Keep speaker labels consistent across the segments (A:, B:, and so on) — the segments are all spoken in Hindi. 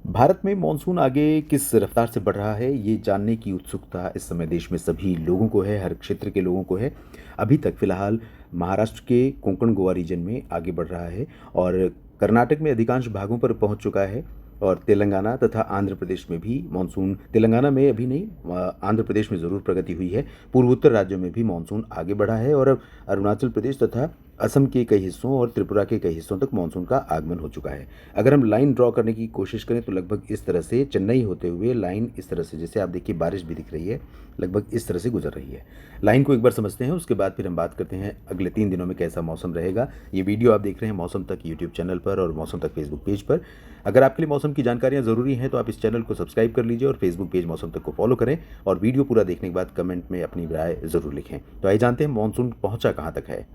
A: भारत में मॉनसून आगे किस रफ्तार से बढ़ रहा है, ये जानने की उत्सुकता इस समय देश में सभी लोगों को है, हर क्षेत्र के लोगों को है। अभी तक फ़िलहाल महाराष्ट्र के कोंकण गोवा रीजन में आगे बढ़ रहा है और कर्नाटक में अधिकांश भागों पर पहुंच चुका है और तेलंगाना तथा आंध्र प्रदेश में भी मानसून तेलंगाना में अभी नहीं, आंध्र प्रदेश में ज़रूर प्रगति हुई है। पूर्वोत्तर राज्यों में भी मानसून आगे बढ़ा है और अब अरुणाचल प्रदेश तथा असम के कई हिस्सों और त्रिपुरा के कई हिस्सों तक मानसून का आगमन हो चुका है। अगर हम लाइन ड्रॉ करने की कोशिश करें तो लगभग इस तरह से चेन्नई होते हुए लाइन इस तरह से, जैसे आप देखिए बारिश भी दिख रही है, लगभग इस तरह से गुजर रही है। लाइन को एक बार समझते हैं, उसके बाद फिर हम बात करते हैं अगले 3 दिनों में कैसा मौसम रहेगा। ये वीडियो आप देख रहे हैं मौसम तक यूट्यूब चैनल पर और मौसम तक फेसबुक पेज पर। अगर आपके लिए मौसम की जानकारियां ज़रूरी हैं तो आप इस चैनल को सब्सक्राइब कर लीजिए और फेसबुक पेज मौसम तक को फॉलो करें और वीडियो पूरा देखने के बाद कमेंट में अपनी राय ज़रूर लिखें। तो आइए जानते हैं मानसून पहुंचा कहां तक है।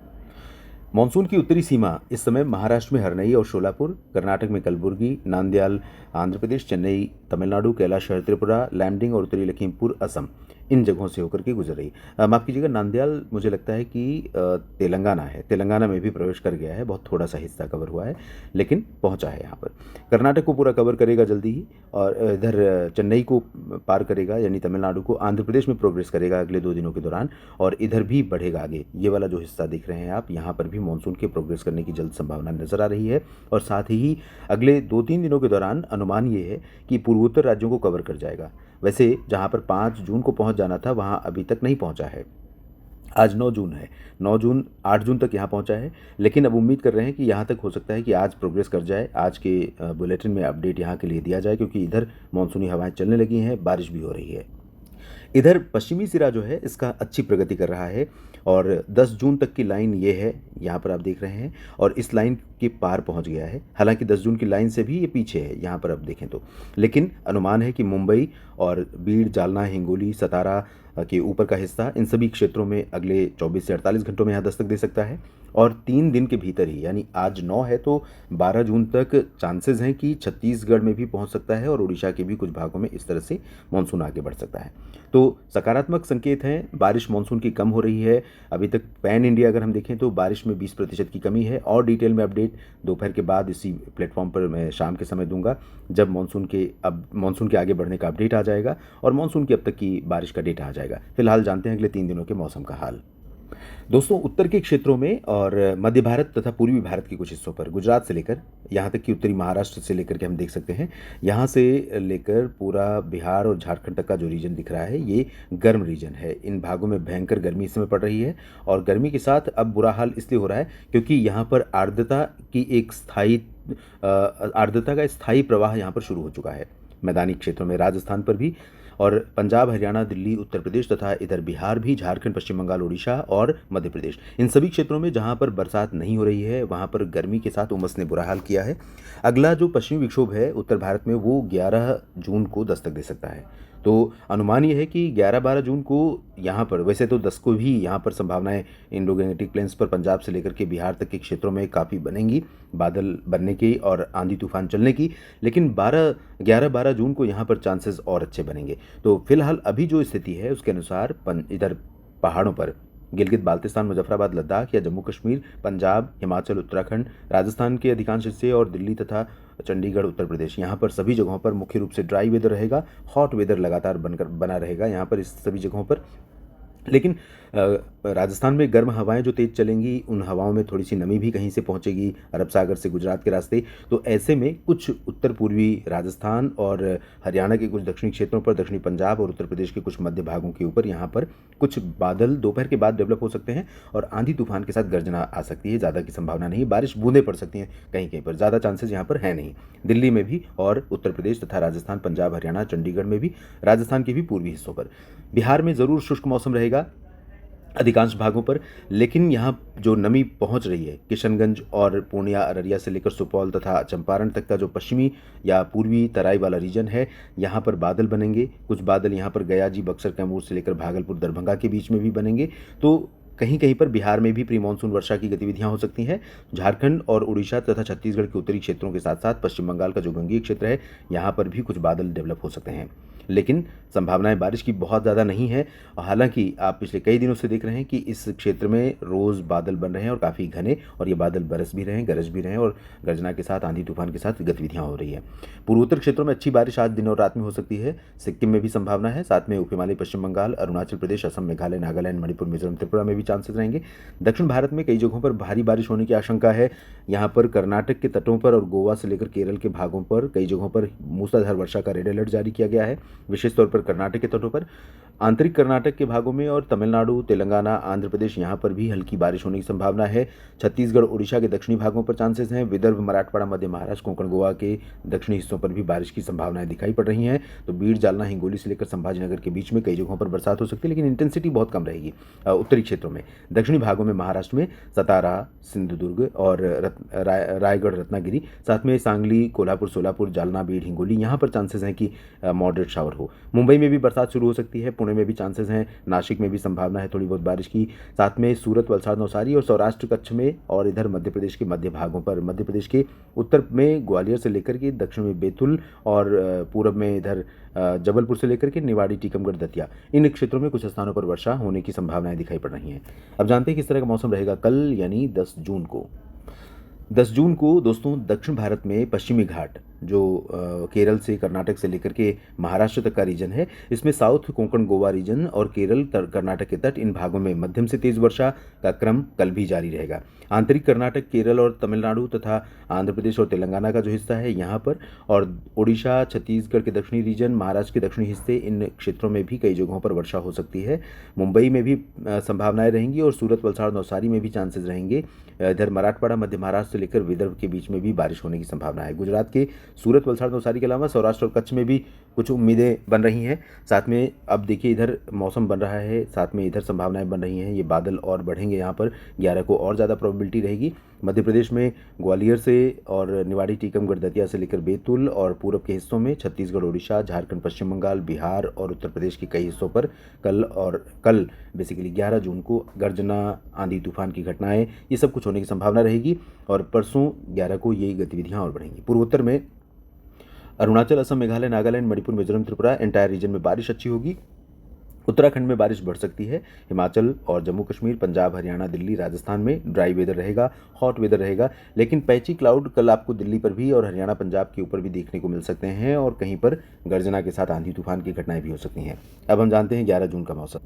A: मानसून की उत्तरी सीमा इस समय महाराष्ट्र में हरनई और शोलापुर, कर्नाटक में कलबुर्गी, नांदयाल आंध्र प्रदेश, चेन्नई तमिलनाडु, कैलाशहर त्रिपुरा, लैंडिंग और उत्तरी लखीमपुर असम, इन जगहों से होकर के गुजर रही। माफ़ कीजिएगा, नांदयाल मुझे लगता है कि तेलंगाना है, तेलंगाना में भी प्रवेश कर गया है, बहुत थोड़ा सा हिस्सा कवर हुआ है लेकिन पहुंचा है यहाँ पर। कर्नाटक को पूरा कवर करेगा जल्दी ही और इधर चेन्नई को पार करेगा, यानी तमिलनाडु को। आंध्र प्रदेश में प्रोग्रेस करेगा अगले 2 दिनों के दौरान और इधर भी बढ़ेगा आगे। ये वाला जो हिस्सा देख रहे हैं आप, यहाँ पर भी मानसून के प्रोग्रेस करने की जल्द संभावना नजर आ रही है और साथ ही अगले 2-3 दिनों के दौरान अनुमान ये है कि पूर्वोत्तर राज्यों को कवर कर जाएगा। वैसे जहाँ पर 5 जून को पहुँच जाना था वहाँ अभी तक नहीं पहुँचा है। आज 9 जून है, 9 जून 8 जून तक यहाँ पहुँचा है, लेकिन अब उम्मीद कर रहे हैं कि यहाँ तक हो सकता है कि आज प्रोग्रेस कर जाए। आज के बुलेटिन में अपडेट यहाँ के लिए दिया जाए क्योंकि इधर मानसूनी हवाएं चलने लगी हैं, बारिश भी हो रही है। इधर पश्चिमी सिरा जो है इसका अच्छी प्रगति कर रहा है और 10 जून तक की लाइन ये है, यहाँ पर आप देख रहे हैं, और इस लाइन के पार पहुँच गया है। हालांकि 10 जून की लाइन से भी ये पीछे है यहाँ पर आप देखें तो, लेकिन अनुमान है कि मुंबई और बीड़, जालना, हिंगोली, सतारा के ऊपर का हिस्सा, इन सभी क्षेत्रों में अगले 24 से 48 घंटों में यहाँ दस्तक दे सकता है और 3 दिन के भीतर ही, यानी आज 9 है तो 12 जून तक चांसेस हैं कि छत्तीसगढ़ में भी पहुँच सकता है और उड़ीसा के भी कुछ भागों में इस तरह से मानसून आगे बढ़ सकता है। तो सकारात्मक संकेत हैं। बारिश मानसून की कम हो रही है। अभी तक पैन इंडिया अगर हम देखें तो बारिश में 20% की कमी है और डिटेल में अपडेट दोपहर के बाद इसी प्लेटफॉर्म पर मैं शाम के समय दूंगा, जब मानसून के आगे बढ़ने का अपडेट आ जाएगा और मानसून की अब तक की बारिश का डेटा आ जाएगा। फिलहाल जानते हैं अगले 3 दिनों के मौसम का हाल। दोस्तों, उत्तर के क्षेत्रों में और मध्य भारत तथा पूर्वी भारत के कुछ हिस्सों पर, गुजरात से लेकर यहाँ तक कि उत्तरी महाराष्ट्र से लेकर के हम देख सकते हैं, यहाँ से लेकर पूरा बिहार और झारखंड तक का जो रीजन दिख रहा है ये गर्म रीजन है। इन भागों में भयंकर गर्मी इस समय पड़ रही है और गर्मी के साथ अब बुरा हाल इसलिए हो रहा है क्योंकि यहाँ पर आर्द्रता का स्थायी प्रवाह यहाँ पर शुरू हो चुका है। मैदानी क्षेत्रों में राजस्थान पर भी और पंजाब, हरियाणा, दिल्ली, उत्तर प्रदेश तथा इधर बिहार भी, झारखंड, पश्चिम बंगाल, उड़ीसा और मध्य प्रदेश, इन सभी क्षेत्रों में जहां पर बरसात नहीं हो रही है वहां पर गर्मी के साथ उमस ने बुरा हाल किया है। अगला जो पश्चिमी विक्षोभ है उत्तर भारत में, वो 11 जून को दस्तक दे सकता है। तो अनुमान ये है कि 11-12 जून को यहाँ पर, वैसे तो 10 को भी यहाँ पर संभावनाएं इंडो गैंगेटिक प्लेन्स पर पंजाब से लेकर के बिहार तक के क्षेत्रों में काफ़ी बनेंगी, बादल बनने की और आंधी तूफान चलने की, लेकिन 11-12 जून को यहाँ पर चांसेस और अच्छे बनेंगे। तो फिलहाल अभी जो स्थिति है उसके अनुसार इधर पहाड़ों पर गिलगित बाल्तिस्तान, मुजफ्फराबाद, लद्दाख या जम्मू कश्मीर, पंजाब, हिमाचल, उत्तराखंड, राजस्थान के अधिकांश हिस्से और दिल्ली तथा चंडीगढ़, उत्तर प्रदेश, यहाँ पर सभी जगहों पर मुख्य रूप से ड्राई वेदर रहेगा। हॉट वेदर लगातार बना रहेगा यहाँ पर इस सभी जगहों पर। लेकिन राजस्थान में गर्म हवाएं जो तेज चलेंगी, उन हवाओं में थोड़ी सी नमी भी कहीं से पहुंचेगी अरब सागर से गुजरात के रास्ते। तो ऐसे में कुछ उत्तर पूर्वी राजस्थान और हरियाणा के कुछ दक्षिणी क्षेत्रों पर, दक्षिणी पंजाब और उत्तर प्रदेश के कुछ मध्य भागों के ऊपर यहाँ पर कुछ बादल दोपहर के बाद डेवलप हो सकते हैं और आंधी तूफान के साथ गर्जना आ सकती है। ज़्यादा की संभावना नहीं, बारिश बूंदें पड़ सकती हैं कहीं कहीं पर, ज़्यादा चांसेस यहाँ पर है नहीं। दिल्ली में भी और उत्तर प्रदेश तथा राजस्थान, पंजाब, हरियाणा, चंडीगढ़ में भी, राजस्थान के भी पूर्वी हिस्सों पर। बिहार में ज़रूर शुष्क मौसम रहेगा अधिकांश भागों पर, लेकिन यहाँ जो नमी पहुँच रही है, किशनगंज और पूर्णिया, अररिया से लेकर सुपौल तथा चंपारण तक का जो पश्चिमी या पूर्वी तराई वाला रीजन है, यहाँ पर बादल बनेंगे। कुछ बादल यहाँ पर गया जी, बक्सर, कैमूर से लेकर भागलपुर, दरभंगा के बीच में भी बनेंगे। तो कहीं कहीं पर बिहार में भी प्री मानसून वर्षा की गतिविधियां हो सकती हैं। झारखंड और उड़ीसा तथा छत्तीसगढ़ के उत्तरी क्षेत्रों के साथ साथ पश्चिम बंगाल का जो गंगीय क्षेत्र है, यहाँ पर भी कुछ बादल डेवलप हो सकते हैं। लेकिन संभावनाएं बारिश की बहुत ज़्यादा नहीं है। हालांकि आप पिछले कई दिनों से देख रहे हैं कि इस क्षेत्र में रोज़ बादल बन रहे हैं और काफ़ी घने, और ये बादल बरस भी रहे हैं, गरज भी रहे हैं, और गर्जना के साथ, आंधी तूफान के साथ गतिविधियां हो रही है। पूर्वोत्तर क्षेत्रों में अच्छी बारिश आज दिन और रात में हो सकती है। सिक्किम में भी संभावना है, साथ में उप हिमालय, पश्चिम बंगाल, अरुणाचल प्रदेश, असम, मेघालय, नागालैंड, मणिपुर, मिजोरम, त्रिपुरा में भी चांसेस रहेंगे। दक्षिण भारत में कई जगहों पर भारी बारिश होने की आशंका है। यहाँ पर कर्नाटक के तटों पर और गोवा से लेकर केरल के भागों पर कई जगहों पर मूसलाधार वर्षा का रेड अलर्ट जारी किया गया है, विशेष तौर पर कर्नाटक के तटों पर। आंतरिक कर्नाटक के भागों में और तमिलनाडु, तेलंगाना, आंध्र प्रदेश, यहाँ पर भी हल्की बारिश होने की संभावना है। छत्तीसगढ़, उड़ीसा के दक्षिणी भागों पर चांसेस हैं। विदर्भ, मराठवाड़ा, मध्य महाराष्ट्र, कोंकण, गोवा के दक्षिणी हिस्सों पर भी बारिश की संभावनाएं दिखाई पड़ रही हैं। तो बीड़, जालना, हिंगोली से लेकर संभाजीनगर के बीच में कई जगहों पर बरसात हो सकती है, लेकिन इंटेंसिटी बहुत कम रहेगी। उत्तरी क्षेत्रों में, दक्षिणी भागों में महाराष्ट्र में सतारा, सिंधुदुर्ग और रायगढ़, रत्नागिरी, साथ में सांगली, कोल्हापुर, सोलापुर, जालना, बीड़, हिंगोली, यहाँ पर चांसेस हैं कि मॉडरेट शावर हो। मुंबई में भी बरसात शुरू हो सकती है, पुणे में भी चांसेस हैं, नासिक में भी संभावना है थोड़ी बहुत बारिश की, साथ में सूरत, वलसाड़, नवसारी और सौराष्ट्र कच्छ में, और इधर मध्य प्रदेश के मध्य भागों पर, मध्य प्रदेश के उत्तर में ग्वालियर से लेकर के दक्षिण में बैतूल, और पूरब में इधर जबलपुर से लेकर के निवाड़ी, टीकमगढ़, दतिया, इन क्षेत्रों में कुछ स्थानों पर वर्षा होने की संभावनाएं दिखाई पड़ रही हैं। अब जानते हैं किस तरह का मौसम रहेगा कल, यानी 10 जून को। 10 जून को दोस्तों दक्षिण भारत में पश्चिमी घाट, जो केरल से, कर्नाटक से लेकर के महाराष्ट्र तक का रीजन है, इसमें साउथ कोंकण गोवा रीजन और केरल, कर्नाटक के तट, इन भागों में मध्यम से तेज वर्षा का क्रम कल भी जारी रहेगा। आंतरिक कर्नाटक, केरल और तमिलनाडु तथा आंध्र प्रदेश और तेलंगाना का जो हिस्सा है यहाँ पर, और उड़ीसा, छत्तीसगढ़ के दक्षिणी रीजन, महाराष्ट्र के दक्षिणी हिस्से, इन क्षेत्रों में भी कई जगहों पर वर्षा हो सकती है। मुंबई में भी संभावनाएं रहेंगी, और सूरत, वलसाड़, नवसारी में भी चांसेस रहेंगे। इधर मराठवाड़ा, मध्य महाराष्ट्र से लेकर विदर्भ के बीच में भी बारिश होने की संभावना है। गुजरात के सूरत, वलसाड़, नवसारी के अलावा सौराष्ट्र और कच्छ में भी कुछ उम्मीदें बन रही हैं। साथ में अब देखिए इधर मौसम बन रहा है, साथ में इधर संभावनाएं बन रही हैं, ये बादल और बढ़ेंगे। यहाँ पर 11 को और ज़्यादा प्रोबेबिलिटी रहेगी। मध्य प्रदेश में ग्वालियर से और निवाड़ी, टीकमगढ़, दतिया से लेकर बैतूल और पूरब के हिस्सों में, छत्तीसगढ़, उड़ीसा, झारखंड, पश्चिम बंगाल, बिहार और उत्तर प्रदेश के कई हिस्सों पर कल बेसिकली 11 जून को गर्जना, आंधी तूफान की घटनाएं, ये सब कुछ होने की संभावना रहेगी। और परसों 11 को ये गतिविधियां और बढ़ेंगी। पूर्वोत्तर में अरुणाचल, असम, मेघालय, नागालैंड, मणिपुर, मिजोरम, त्रिपुरा, एंटायर रीजन में बारिश अच्छी होगी। उत्तराखंड में बारिश बढ़ सकती है। हिमाचल और जम्मू कश्मीर, पंजाब, हरियाणा, दिल्ली, राजस्थान में ड्राई वेदर रहेगा, हॉट वेदर रहेगा, लेकिन पैची क्लाउड कल आपको दिल्ली पर भी और हरियाणा, पंजाब के ऊपर भी देखने को मिल सकते हैं, और कहीं पर गर्जना के साथ आंधी तूफान की घटनाएं भी हो सकती हैं। अब हम जानते हैं 11 जून का मौसम।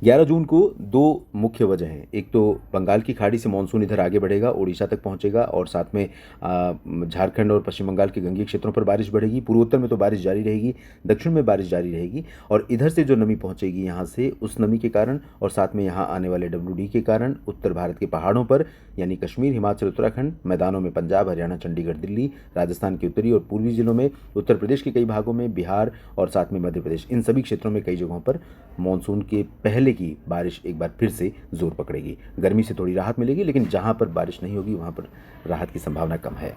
A: 11 जून को दो मुख्य वजह हैं। एक तो बंगाल की खाड़ी से मानसून इधर आगे बढ़ेगा, उड़ीसा तक पहुंचेगा, और साथ में झारखंड और पश्चिम बंगाल के गंगीय क्षेत्रों पर बारिश बढ़ेगी। पूर्वोत्तर में तो बारिश जारी रहेगी, दक्षिण में बारिश जारी रहेगी, और इधर से जो नमी पहुंचेगी यहाँ से, उस नमी के कारण और साथ में यहाँ आने वाले WD के कारण उत्तर भारत के पहाड़ों पर, यानी कश्मीर, हिमाचल, उत्तराखंड, मैदानों में पंजाब, हरियाणा, चंडीगढ़, दिल्ली, राजस्थान के उत्तरी और पूर्वी जिलों में, उत्तर प्रदेश के कई भागों में, बिहार और साथ में मध्य प्रदेश, इन सभी क्षेत्रों में कई जगहों पर मानसून के पहले की बारिश एक बार फिर से जोर पकड़ेगी। गर्मी से थोड़ी राहत मिलेगी, लेकिन जहां पर बारिश नहीं होगी वहां पर राहत की संभावना कम है।